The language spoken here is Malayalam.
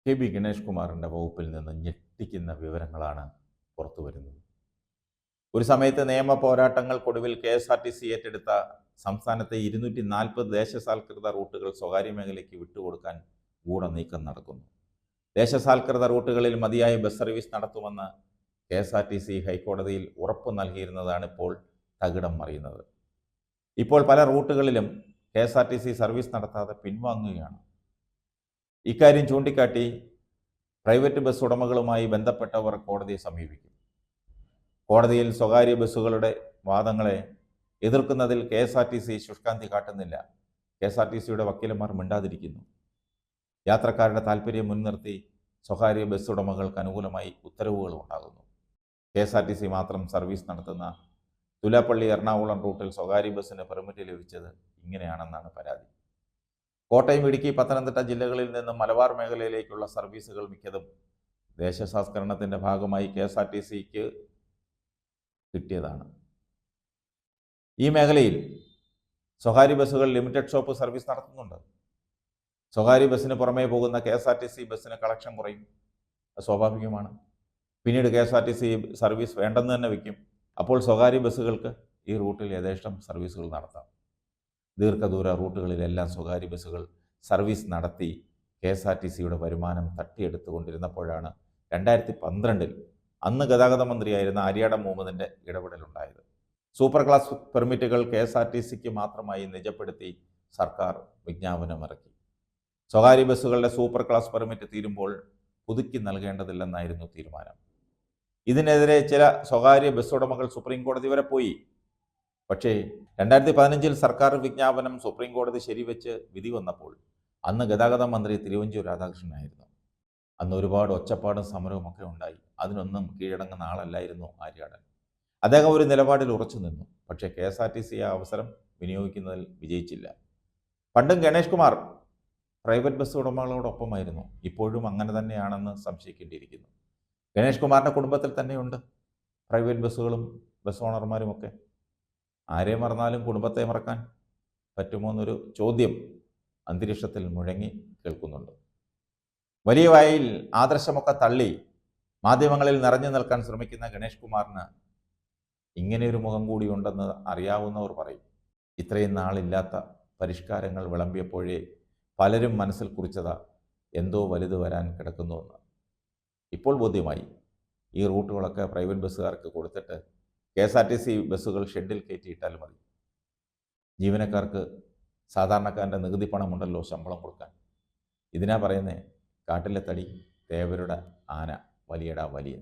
കെ ഗണേഷ് കുമാറിൻ്റെ വകുപ്പിൽ നിന്ന് ഞെട്ടിക്കുന്ന വിവരങ്ങളാണ് പുറത്തു വരുന്നത്. ഒരു സമയത്ത് നിയമ പോരാട്ടങ്ങൾക്കൊടുവിൽ KSRTC ഏറ്റെടുത്ത സംസ്ഥാനത്തെ 240 ദേശസാൽകൃത റൂട്ടുകൾ സ്വകാര്യ മേഖലയ്ക്ക് വിട്ടുകൊടുക്കാൻ ഗൂഢനീക്കം നടക്കുന്നു. ദേശസാൽകൃത റൂട്ടുകളിൽ മതിയായ ബസ് സർവീസ് നടത്തുമെന്ന് KSRTC ഹൈക്കോടതിയിൽ ഉറപ്പ് നൽകിയിരുന്നതാണ് ഇപ്പോൾ തകിടം മറിയുന്നത്. ഇപ്പോൾ പല റൂട്ടുകളിലും KSRTC സർവീസ് നടത്താതെ പിൻവാങ്ങുകയാണ്. ഇക്കാര്യം ചൂണ്ടിക്കാട്ടി പ്രൈവറ്റ് ബസ് ഉടമകളുമായി ബന്ധപ്പെട്ടവർ കോടതിയെ സമീപിക്കും. കോടതിയിൽ സ്വകാര്യ ബസ്സുകളുടെ വാദങ്ങളെ എതിർക്കുന്നതിൽ KSRTC ശുഷ്കാന്തി കാട്ടുന്നില്ല. KSRTCയുടെ വക്കീലന്മാർ മിണ്ടാതിരിക്കുന്നു. യാത്രക്കാരുടെ താൽപ്പര്യം മുൻനിർത്തി സ്വകാര്യ ബസ് ഉടമകൾക്ക് അനുകൂലമായി ഉത്തരവുകളും ഉണ്ടാകുന്നു. KSRTC മാത്രം സർവീസ് നടത്തുന്ന തുലാപ്പള്ളി എറണാകുളം റൂട്ടിൽ സ്വകാര്യ ബസ്സിന് പെർമിറ്റ് ലഭിച്ചത് ഇങ്ങനെയാണെന്നാണ് പരാതി. കോട്ടയം, ഇടുക്കി, പത്തനംതിട്ട ജില്ലകളിൽ നിന്നും മലബാർ മേഖലയിലേക്കുള്ള സർവീസുകൾ മിക്കതും ദേശസാൽക്കരണത്തിൻ്റെ ഭാഗമായി KSRTCക്ക് കിട്ടിയതാണ്. ഈ മേഖലയിൽ സ്വകാര്യ ബസ്സുകൾ ലിമിറ്റഡ് ഷോപ്പ് സർവീസ് നടത്തുന്നുണ്ട്. സ്വകാര്യ ബസ്സിന് പുറമേ പോകുന്ന KSRTC ബസ്സിന് കളക്ഷൻ കുറയും, സ്വാഭാവികമാണ്. പിന്നീട് KSRTC സർവീസ് വേണ്ടെന്ന് തന്നെ വയ്ക്കും. അപ്പോൾ സ്വകാര്യ ബസ്സുകൾക്ക് ഈ റൂട്ടിൽ യഥേഷ്ടം സർവീസുകൾ നടത്താം. ദീർഘദൂര റൂട്ടുകളിലെല്ലാം സ്വകാര്യ ബസ്സുകൾ സർവീസ് നടത്തി KSRTCയുടെ വരുമാനം തട്ടിയെടുത്തുകൊണ്ടിരുന്നപ്പോഴാണ് 2012 അന്ന് ഗതാഗത മന്ത്രിയായിരുന്ന ആര്യാടൻ മുഹമ്മദിൻ്റെ ഇടപെടലുണ്ടായത്. സൂപ്പർ ക്ലാസ് പെർമിറ്റുകൾ KSRTCക്ക് മാത്രമായി നിജപ്പെടുത്തി സർക്കാർ വിജ്ഞാപനമിറക്കി. സ്വകാര്യ ബസ്സുകളുടെ സൂപ്പർ ക്ലാസ് പെർമിറ്റ് തീരുമ്പോൾ പുതുക്കി നൽകേണ്ടതില്ലെന്നായിരുന്നു തീരുമാനം. ഇതിനെതിരെ ചില സ്വകാര്യ ബസ് ഉടമകൾ സുപ്രീം കോടതി വരെ പോയി. പക്ഷേ 2015 സർക്കാർ വിജ്ഞാപനം സുപ്രീം കോടതി ശരിവെച്ച് വിധി വന്നപ്പോൾ അന്ന് ഗതാഗത മന്ത്രി തിരുവഞ്ചൂർ രാധാകൃഷ്ണനായിരുന്നു. അന്ന് ഒരുപാട് ഒച്ചപ്പാടും സമരവും ഒക്കെ ഉണ്ടായി. അതിനൊന്നും കീഴടങ്ങുന്ന ആളല്ലായിരുന്നു ആര്യാടൻ. അദ്ദേഹം ഒരു നിലപാടിൽ ഉറച്ചു നിന്നു. പക്ഷേ KSRTC ആ അവസരം വിനിയോഗിക്കുന്നതിൽ വിജയിച്ചില്ല. പണ്ടും ഗണേഷ് കുമാർ പ്രൈവറ്റ് ബസ് ഉടമകളോടൊപ്പമായിരുന്നു. ഇപ്പോഴും അങ്ങനെ തന്നെയാണെന്ന് സംശയിക്കേണ്ടിയിരിക്കുന്നു. ഗണേഷ് കുമാറിൻ്റെ കുടുംബത്തിൽ തന്നെയുണ്ട് പ്രൈവറ്റ് ബസ്സുകളും ബസ് ഓണർമാരുമൊക്കെ. ആരെ മറന്നാലും കുടുംബത്തെ മറക്കാൻ പറ്റുമോ എന്നൊരു ചോദ്യം അന്തരീക്ഷത്തിൽ മുഴങ്ങി കേൾക്കുന്നുണ്ട്. വലിയ വായിൽ ആദർശമൊക്കെ തള്ളി മാധ്യമങ്ങളിൽ നിറഞ്ഞു നിൽക്കാൻ ശ്രമിക്കുന്ന ഗണേഷ് കുമാറിന് ഇങ്ങനെയൊരു മുഖം കൂടി ഉണ്ടെന്ന് അറിയാവുന്നവർ പറയും. ഇത്രയും നാളില്ലാത്ത പരിഷ്കാരങ്ങൾ വിളമ്പിയപ്പോഴേ പലരും മനസ്സിൽ കുറിച്ചതാ എന്തോ വലുത് വരാൻ കിടക്കുന്നുവെന്ന്. ഇപ്പോൾ ബോധ്യമായി. ഈ റൂട്ടുകളൊക്കെ പ്രൈവറ്റ് ബസ്സുകാർക്ക് കൊടുത്തിട്ട് KSRTC ബസ്സുകൾ ഷെഡിൽ കയറ്റിയിട്ടാൽ മതി. ജീവനക്കാർക്ക് സാധാരണക്കാരൻ്റെ നികുതി പണമുണ്ടല്ലോ ശമ്പളം കൊടുക്കാൻ. ഇതിനാ പറയുന്നേ കാട്ടിലെ തടി തേവരുടെ ആന വലിയടാ വലിയ.